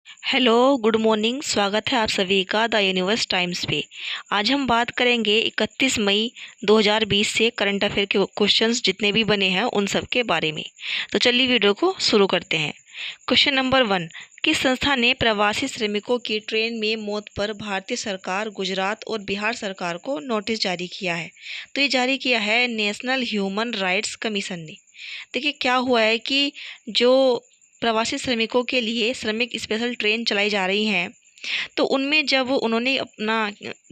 Hello, good morning. स्वागत है आप सभी का द यूनिवर्स टाइम्स पे। आज हम बात करेंगे 31 मई 2020 से करंट अफेयर के क्वेश्चंस जितने भी बने हैं उन सब के बारे में। तो चलिए वीडियो को शुरू करते हैं। क्वेश्चन नंबर 1, किस संस्था ने प्रवासी श्रमिकों की ट्रेन में मौत पर भारतीय सरकार, गुजरात और बिहार सरकार को नोटिस जारी किया है? तो ये जारी किया है नेशनल ह्यूमन राइट्स कमीशन ने। देखिए क्या हुआ है कि जो प्रवासी श्रमिकों के लिए श्रमिक स्पेशल ट्रेन चलाई जा रही हैं, तो उनमें जब उन्होंने अपना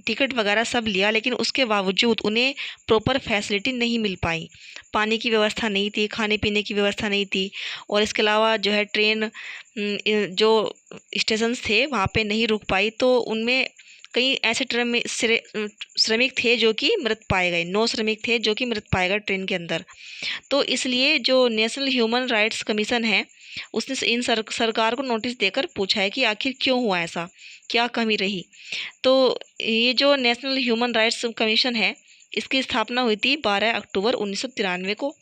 टिकट वगैरह सब लिया, लेकिन उसके बावजूद उन्हें प्रॉपर फैसिलिटी नहीं मिल पाई। पानी की व्यवस्था नहीं थी, खाने पीने की व्यवस्था नहीं थी, और इसके अलावा जो है ट्रेन जो स्टेशंस थे वहाँ पे नहीं रुक पाई। तो उनमें कई ऐसे श्रमिक थे जो कि मृत पाए गए। 9 श्रमिक थे जो कि मृत पाए गए ट्रेन के अंदर। तो इसलिए जो नेशनल ह्यूमन राइट्स कमीशन है, उसने इन सरकार को नोटिस देकर पूछा है कि आखिर क्यों हुआ ऐसा, क्या कमी रही। तो ये जो नेशनल ह्यूमन राइट्स कमीशन है, इसकी स्थापना हुई थी 12 अक्टूबर 1993 को।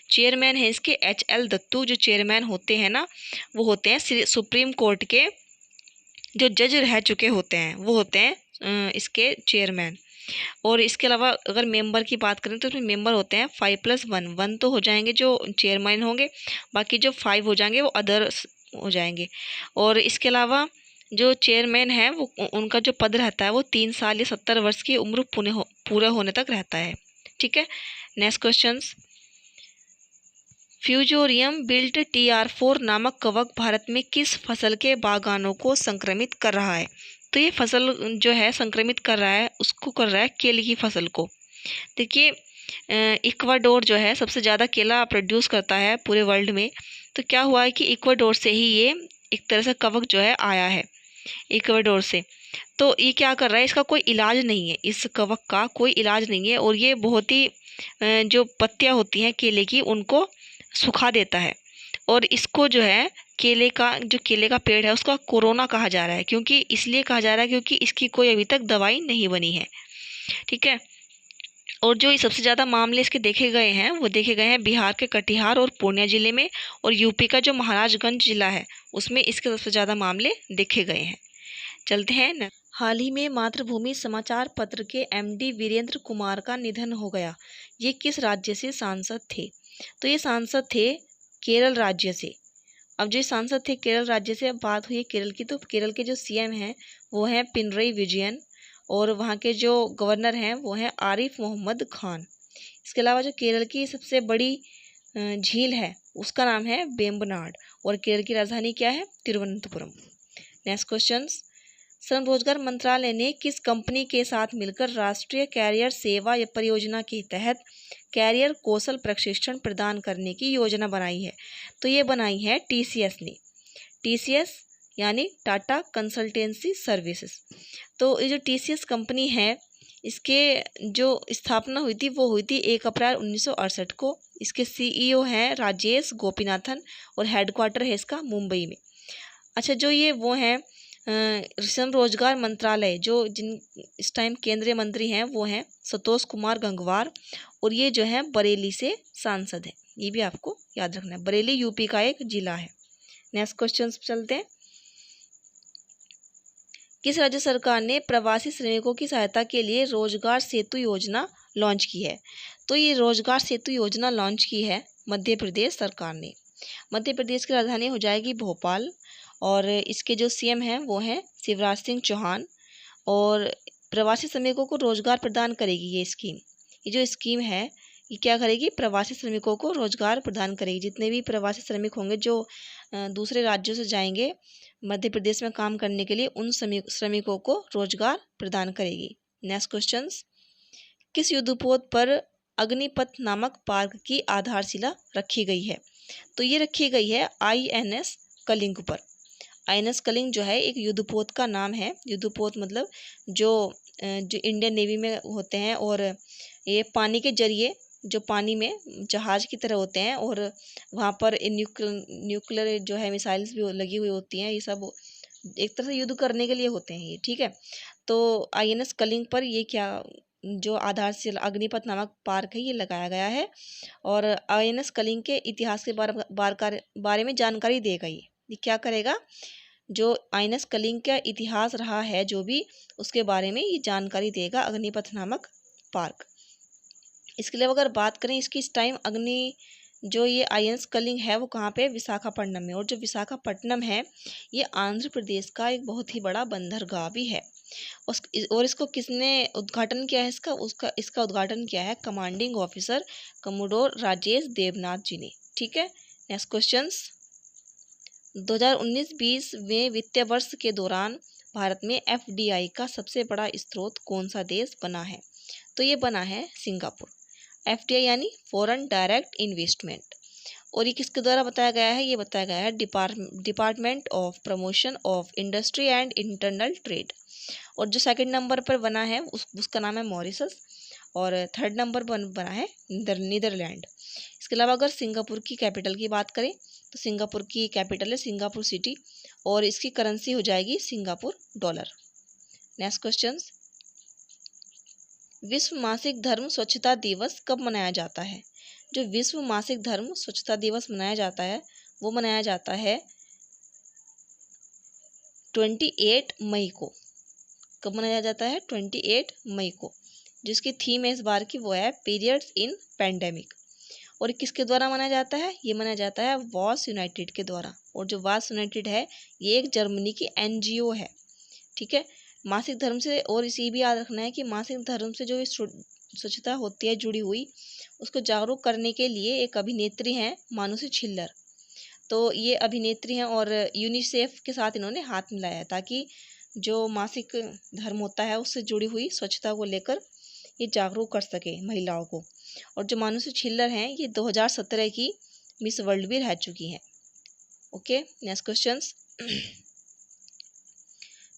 चेयरमैन है इसके HL दत्तू। जो चेयरमैन होते हैं ना, वो होते हैं सुप्रीम कोर्ट के जो जज रह चुके होते हैं, वो होते हैं इसके चेयरमैन। और इसके अलावा अगर मेंबर की बात करें तो उसमें मेंबर होते हैं 5+1। 1 तो हो जाएंगे जो चेयरमैन होंगे, बाकी जो 5 हो जाएंगे वो अदर्स हो जाएंगे। और इसके अलावा जो चेयरमैन है वो उनका जो पद रहता है वो 3 साल या 70 वर्ष की उम्र पूरे होने तक रहता है। ठीक है, नेक्स्ट क्वेश्चन। फ्यूजोरियम बिल्ट TR4 नामक कवक भारत में किस फसल के बागानों को संक्रमित कर रहा है? तो ये फसल जो है संक्रमित कर रहा है, उसको कर रहा है केले की फसल को। देखिए इक्वाडोर जो है सबसे ज़्यादा केला प्रोड्यूस करता है पूरे वर्ल्ड में। तो क्या हुआ है कि इक्वाडोर से ही ये एक तरह से कवक जो है आया है, इक्वाडोर से। तो ये क्या कर रहा है, इसका कोई इलाज नहीं है, इस कवक का कोई इलाज नहीं है, और ये बहुत ही जो पत्तियां होती हैं केले की उनको सुखा देता है। और इसको जो है केले का पेड़ है उसका कोरोना कहा जा रहा है, क्योंकि इसलिए कहा जा रहा है क्योंकि इसकी कोई अभी तक दवाई नहीं बनी है। ठीक है, और जो ये सबसे ज़्यादा मामले इसके देखे गए हैं वो देखे गए हैं बिहार के कटिहार और पूर्णिया जिले में, और यूपी का जो महाराजगंज जिला है उसमें इसके सबसे ज़्यादा मामले देखे गए हैं। चलते हैं न। हाल ही में मातृभूमि समाचार पत्र के MD वीरेंद्र कुमार का निधन हो गया। ये किस राज्य से सांसद थे? तो ये सांसद थे केरल राज्य से। अब जो सांसद थे केरल राज्य से, अब बात हुई है केरल की, तो केरल के जो CM हैं वो हैं पिनरई विजयन, और वहाँ के जो गवर्नर हैं वो हैं आरिफ मोहम्मद खान। इसके अलावा जो केरल की सबसे बड़ी झील है उसका नाम है वेम्बनाड, और केरल की राजधानी क्या है? तिरुवनंतपुरम। Next question. श्रम रोजगार मंत्रालय ने किस कंपनी के साथ मिलकर राष्ट्रीय कैरियर सेवा या परियोजना के तहत कैरियर कौशल प्रशिक्षण प्रदान करने की योजना बनाई है? तो ये बनाई है TCS ने। TCS यानी टाटा कंसल्टेंसी सर्विसेज। तो ये जो TCS कंपनी है, इसके जो स्थापना हुई थी वो हुई थी 1 अप्रैल 1968 को। इसके CEO हैं राजेश गोपीनाथन, और हेडक्वार्टर है इसका मुंबई में। अच्छा, जो ये वो हैं श्रम रोजगार मंत्रालय, जो जिन इस टाइम केंद्रीय मंत्री हैं वो हैं संतोष कुमार गंगवार, और ये जो है बरेली से सांसद है। ये भी आपको याद रखना है, बरेली यूपी का एक जिला है। नेक्स्ट क्वेश्चन चलते हैं। किस राज्य सरकार ने प्रवासी श्रमिकों की सहायता के लिए रोजगार सेतु योजना लॉन्च की है? तो ये रोजगार सेतु योजना लॉन्च की है मध्य प्रदेश सरकार ने। मध्य प्रदेश की राजधानी हो जाएगी भोपाल, और इसके जो CM हैं वो हैं शिवराज सिंह चौहान। और प्रवासी श्रमिकों को रोजगार प्रदान करेगी ये स्कीम। ये जो स्कीम है ये क्या करेगी? प्रवासी श्रमिकों को रोजगार प्रदान करेगी। जितने भी प्रवासी श्रमिक होंगे जो दूसरे राज्यों से जाएंगे मध्य प्रदेश में काम करने के लिए, उन श्रमिकों को रोजगार प्रदान करेगी। Next question. किस युद्धपोत पर अग्निपथ नामक पार्क की आधारशिला रखी गई है? तो ये रखी गई है INS कलिंग पर। INS कलिंग जो है एक युद्धपोत का नाम है। युद्धपोत मतलब जो इंडियन नेवी में होते हैं, और ये पानी के जरिए जो पानी में जहाज की तरह होते हैं, और वहाँ पर न्यूक्लियर जो है मिसाइल्स भी लगी हुई होती हैं। ये सब एक तरह से युद्ध करने के लिए होते हैं ये। ठीक है, तो INS कलिंग पर ये क्या जो आधारशिला अग्निपथ नामक पार्क है ये लगाया गया है, और INS कलिंग के इतिहास के बारे में जानकारी देगा। ये क्या करेगा? जो आइनस कलिंग का इतिहास रहा है जो भी, उसके बारे में ये जानकारी देगा अग्निपथ नामक पार्क। इसके अलावा अगर बात करें इसकी इस टाइम अग्नि जो ये आइनस कलिंग है वो कहाँ पे, विशाखापट्टनम में। और जो विशाखापट्टनम है ये आंध्र प्रदेश का एक बहुत ही बड़ा बंदरगाह भी है। और इसको किसने उद्घाटन किया है, इसका उद्घाटन किया है commanding officer commodore Rajesh Devnath ji ने। ठीक है, नेक्स्ट क्वेश्चंस। 2019-20 में वित्तीय वर्ष के दौरान भारत में एफडीआई का सबसे बड़ा स्रोत कौन सा देश बना है? तो ये बना है सिंगापुर। एफडीआई यानी फॉरेन डायरेक्ट इन्वेस्टमेंट। और ये किसके द्वारा बताया गया है? ये बताया गया है department of promotion of industry and internal trade. और जो सेकंड नंबर पर बना है उसका नाम है मॉरिशस। और थर्ड नंबर बना है नीदरलैंड। इसके अलावा अगर सिंगापुर की कैपिटल की बात करें तो सिंगापुर की कैपिटल है सिंगापुर सिटी और इसकी करेंसी हो जाएगी सिंगापुर डॉलर। नेक्स्ट क्वेश्चन, विश्व मासिक धर्म स्वच्छता दिवस कब मनाया जाता है? जो विश्व मासिक धर्म स्वच्छता दिवस मनाया जाता है वो मनाया जाता है 28 मई को। कब मनाया जाता है? 28 मई को। जिसकी थीम है इस बार की वो है पीरियड्स इन पैंडेमिक। और किसके द्वारा मनाया जाता है? ये मनाया जाता है वॉस यूनाइटेड के द्वारा। और जो वॉस यूनाइटेड है ये एक जर्मनी की एनजीओ है। ठीक है, मासिक धर्म से, और इसे भी याद रखना है कि मासिक धर्म से जो स्वच्छता होती है जुड़ी हुई, उसको जागरूक करने के लिए एक अभिनेत्री हैं मानुषी छिल्लर। तो ये अभिनेत्री हैं और यूनिसेफ के साथ इन्होंने हाथ मिलाया है ताकि जो मासिक धर्म होता है उससे जुड़ी हुई स्वच्छता को लेकर ये जागरूक कर सके महिलाओं को। और जो मानुषी छिल्लर हैं ये 2017 की मिस वर्ल्ड भी रह चुकी हैं। Okay, next questions.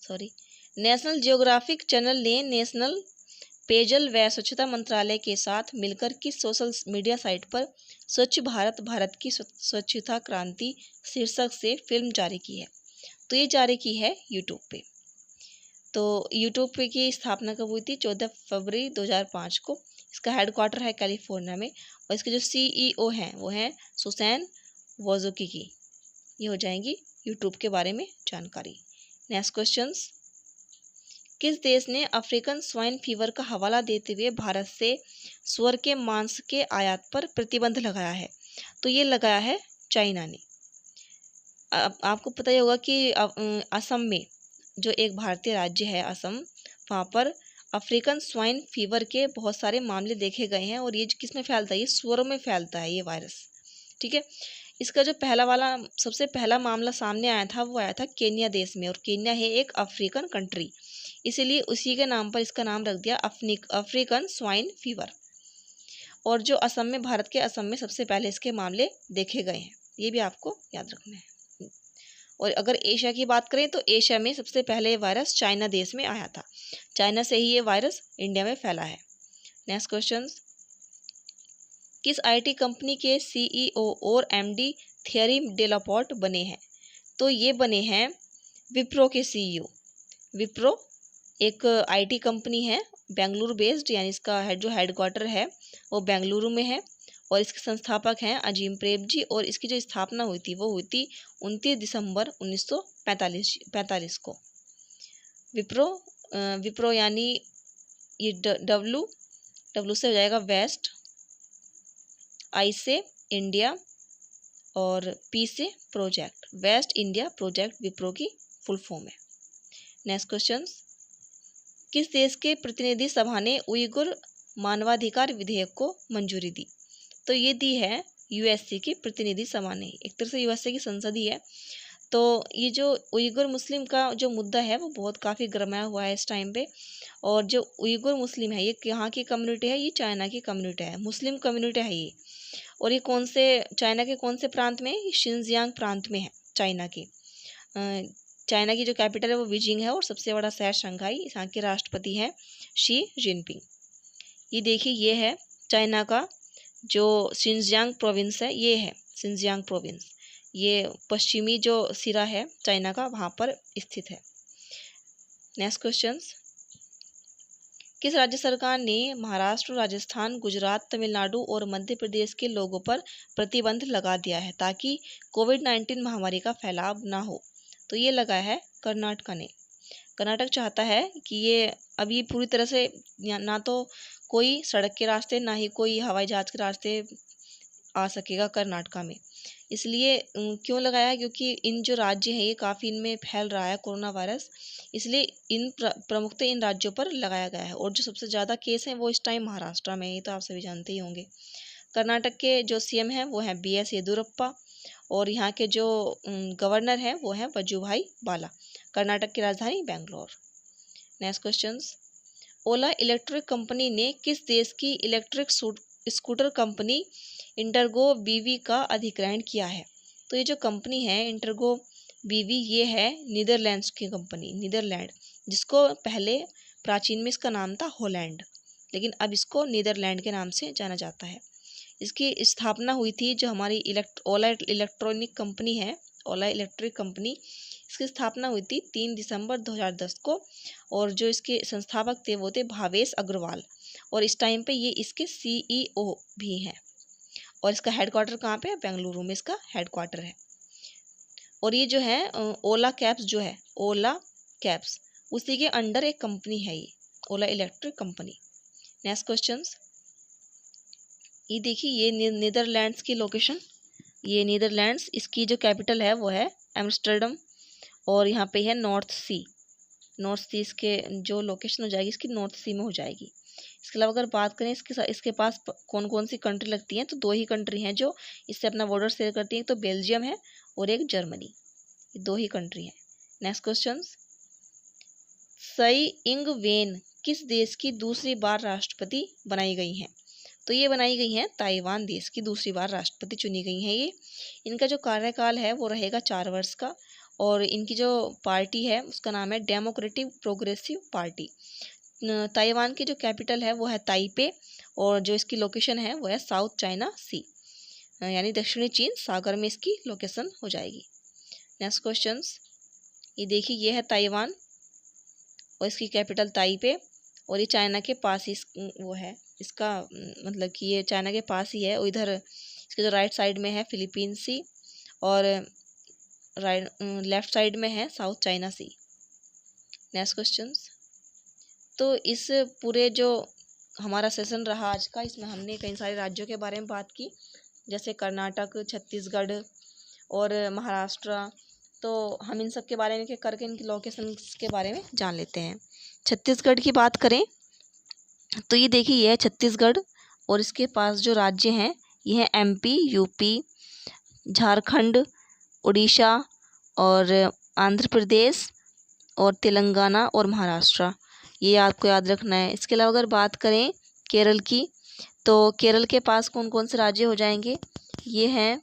Sorry, national geographic channel ने नेशनल पेयजल व स्वच्छता मंत्रालय के साथ मिलकर किस सोशल मीडिया साइट पर स्वच्छ भारत भारत की स्वच्छता क्रांति शीर्षक से फिल्म जारी की है? तो ये जारी की है यूट्यूब पे। तो यूट्यूब पे की स्थापना कब हुई थी? 14 फरवरी 2005 को। इसका हेडक्वार्टर है कैलिफोर्निया में और इसके जो सीईओ हैं वो हैं सुसैन वोजोकी। ये हो जाएंगी यूट्यूब के बारे में जानकारी। नेक्स्ट क्वेश्चंस, किस देश ने अफ्रीकन स्वाइन फीवर का हवाला देते हुए भारत से सुअर के मांस के आयात पर प्रतिबंध लगाया है? तो ये लगाया है चाइना ने। आपको पता ही होगा कि असम में जो एक भारतीय राज्य है असम, वहाँ पर अफ्रीकन स्वाइन फीवर के बहुत सारे मामले देखे गए हैं। और ये किस में फैलता है? ये सुअरों में फैलता है ये वायरस। ठीक है, इसका जो सबसे पहला मामला सामने आया था वो आया था केन्या देश में। और केन्या है एक अफ्रीकन कंट्री, इसीलिए उसी के नाम पर इसका नाम रख दिया अफ्रीकन स्वाइन फीवर। और जो असम में, भारत के असम में सबसे पहले इसके मामले देखे गए हैं, ये भी आपको याद रखना है। और अगर एशिया की बात करें तो एशिया में सबसे पहले ये वायरस चाइना देश में आया था। चाइना से ही ये वायरस इंडिया में फैला है। नेक्स्ट क्वेश्चन, किस आईटी कंपनी के सीईओ और एमडी थियरी डेलापोर्ट बने हैं? तो ये बने हैं विप्रो के सीईओ। विप्रो एक आईटी कंपनी है बेंगलुरु बेस्ड, यानी इसका जो हेडक्वार्टर है वो बेंगलुरु में है। और इसके संस्थापक हैं अजीम प्रेम जी। और इसकी जो स्थापना हुई थी वो हुई थी 29 दिसंबर 1945 को। विप्रो यानी ये डब्ल्यू से हो जाएगा वेस्ट, आई से इंडिया और पी से project, waste India project Wipro की फुल फॉर्म है। नेक्स्ट क्वेश्चन, किस देश के प्रतिनिधि सभा ने उइगुर मानवाधिकार विधेयक को मंजूरी दी? तो ये दी है यूएसए की प्रतिनिधि सभा ने। एक तरह से यूएसए की संसद ही है। तो ये जो उइगुर मुस्लिम का जो मुद्दा है वो बहुत काफ़ी गरमाया हुआ है इस टाइम पे। और जो उइगुर मुस्लिम है ये यहाँ की कम्युनिटी है, ये चाइना की कम्युनिटी है, मुस्लिम कम्युनिटी है ये। और ये चाइना के कौन से प्रांत में? ये शिनजियांग प्रांत में है चाइना के। चाइना की जो कैपिटल है वो बीजिंग है और सबसे बड़ा शहर शंघाई। यहाँ के राष्ट्रपति हैं शी जिनपिंग। ये देखिए, ये है चाइना का जो शिनजियांग प्रोविंस है, ये है शिनजियांग प्रोविंस। ये पश्चिमी जो सिरा है चाइना का वहाँ पर स्थित है। नेक्स्ट क्वेश्चंस, किस राज्य सरकार ने महाराष्ट्र, राजस्थान, गुजरात, तमिलनाडु और मध्य प्रदेश के लोगों पर प्रतिबंध लगा दिया है ताकि कोविड-19 महामारी का फैलाव ना हो? तो ये लगाया है कर्नाटक ने। कर्नाटक चाहता है कि ये अभी पूरी तरह से ना तो कोई सड़क के रास्ते ना ही कोई हवाई जहाज़ के रास्ते आ सकेगा कर्नाटक में। इसलिए क्यों लगाया है, क्योंकि इन जो राज्य हैं ये काफ़ी इनमें फैल रहा है कोरोना वायरस, इसलिए इन प्रमुखतः इन राज्यों पर लगाया गया है। और जो सबसे ज़्यादा केस हैं वो इस टाइम महाराष्ट्र में, ये तो आप सभी जानते ही होंगे। कर्नाटक के जो सीएम हैं वो हैं BS येदियुरप्पा और यहाँ के जो गवर्नर हैं वो हैं वजुभाई वाला। कर्नाटक की राजधानी बेंगलोर। नेक्स्ट क्वेश्चन, ओला इलेक्ट्रिक कंपनी ने किस देश की इलेक्ट्रिक स्कूटर कंपनी इंटरगो BV का अधिग्रहण किया है? तो ये जो कंपनी है इंटरगो BV ये है नीदरलैंड्स की कंपनी, नीदरलैंड, जिसको पहले प्राचीन में इसका नाम था हॉलैंड, लेकिन अब इसको नीदरलैंड के नाम से जाना जाता है। इसकी स्थापना हुई थी जो हमारी ओला इलेक्ट्रॉनिक कंपनी है, ओला इलेक्ट्रिक कंपनी, इसकी स्थापना हुई थी 3 दिसंबर 2010 को। और जो इसके संस्थापक थे वो थे भावेश अग्रवाल, और इस टाइम पे ये इसके CEO भी हैं। और इसका हेडक्वार्टर कहाँ पे है? बेंगलुरु में इसका हेडक्वार्टर है। और ये जो है ओला कैब्स जो है, ओला कैब्स, उसी के अंडर एक कंपनी है ये ओला इलेक्ट्रिक कंपनी। नेक्स्ट क्वेश्चन, ये देखिए ये नीदरलैंड्स की लोकेशन, ये नीदरलैंड्स, इसकी जो कैपिटल है वो है एम्स्टर्डम, और यहाँ पे है नॉर्थ सी इसके जो लोकेशन हो जाएगी इसकी नॉर्थ सी में हो जाएगी। इसके अलावा अगर बात करें इसके पास कौन कौन सी कंट्री लगती हैं, तो 2 ही कंट्री हैं जो इससे अपना बॉर्डर शेयर करती हैं, तो बेल्जियम है और एक जर्मनी, ये 2 ही कंट्री हैं। Next question, Tsai Ing Wen किस देश की दूसरी बार राष्ट्रपति बनाई गई हैं? तो ये बनाई गई हैं ताइवान देश की दूसरी बार राष्ट्रपति चुनी गई हैं ये। इनका जो कार्यकाल है वो रहेगा 4 वर्ष का, और इनकी जो पार्टी है उसका नाम है डेमोक्रेटिक प्रोग्रेसिव पार्टी। ताइवान की जो कैपिटल है वो है ताइपे, और जो इसकी लोकेशन है वो है साउथ चाइना सी, यानी दक्षिणी चीन सागर में इसकी लोकेशन हो जाएगी। नेक्स्ट क्वेश्चन, ये देखिए ये है ताइवान और इसकी कैपिटल ताइपे, और ये चाइना के पास ही वो है इसका, मतलब कि ये चाइना के पास ही है। और इधर इसके जो राइट साइड में है फिलीपींस सी, और लेफ्ट साइड में है साउथ चाइना सी। नेक्स्ट क्वेश्चन, तो इस पूरे जो हमारा सेशन रहा आज का, इसमें हमने कई सारे राज्यों के बारे में बात की, जैसे कर्नाटक, छत्तीसगढ़ और महाराष्ट्र। तो हम इन सब के बारे में करके इनकी लोकेशन के बारे में जान लेते हैं। छत्तीसगढ़ की बात करें तो ये देखिए ये है छत्तीसगढ़, और इसके पास जो राज्य हैं ये है MP, UP, झारखंड, उड़ीसा और आंध्र प्रदेश और तेलंगाना और महाराष्ट्र, ये आपको याद रखना है। इसके अलावा अगर बात करें केरल की, तो केरल के पास कौन कौन से राज्य हो जाएंगे, ये हैं,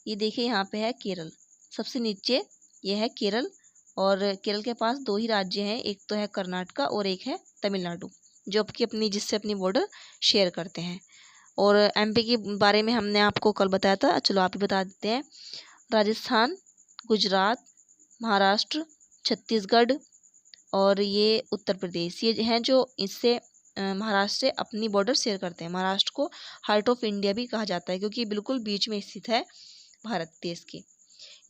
ये देखिए यहाँ पे है केरल, सबसे नीचे ये है केरल, और केरल के पास 2 ही राज्य हैं, एक तो है कर्नाटक और एक है तमिलनाडु, जो आपकी अपनी जिससे अपनी बॉर्डर शेयर करते हैं। और MP के बारे में हमने आपको कल बताया था, चलो आप ही बता देते हैं। राजस्थान, गुजरात, महाराष्ट्र, छत्तीसगढ़ और ये उत्तर प्रदेश, ये हैं जो इससे महाराष्ट्र से अपनी बॉर्डर शेयर करते हैं। महाराष्ट्र को हार्ट ऑफ इंडिया भी कहा जाता है, क्योंकि बिल्कुल बीच में स्थित है भारत देश के।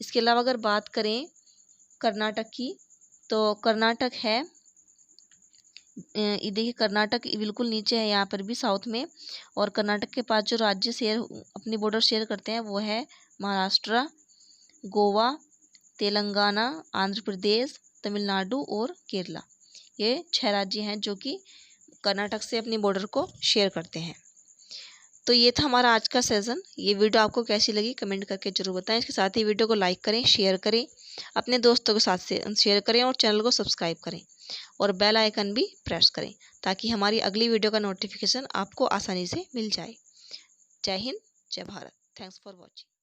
इसके अलावा अगर बात करें कर्नाटक की, तो कर्नाटक है, ये देखिए कर्नाटक बिल्कुल नीचे है यहाँ पर भी साउथ में, और कर्नाटक के पास जो राज्य शेयर अपनी बॉर्डर शेयर करते हैं वो है महाराष्ट्र, गोवा, तेलंगाना, आंध्र प्रदेश, तमिलनाडु और केरला। ये 6 राज्य हैं जो कि कर्नाटक से अपनी बॉर्डर को शेयर करते हैं। तो ये था हमारा आज का सेशन। ये वीडियो आपको कैसी लगी कमेंट करके जरूर बताएं। इसके साथ ही वीडियो को लाइक करें, शेयर करें, अपने दोस्तों के साथ से शेयर करें, और चैनल को सब्सक्राइब करें, और बेल आइकन भी प्रेस करें, ताकि हमारी अगली वीडियो का नोटिफिकेशन आपको आसानी से मिल जाए। जय हिंद, जय भारत। Thanks for watching.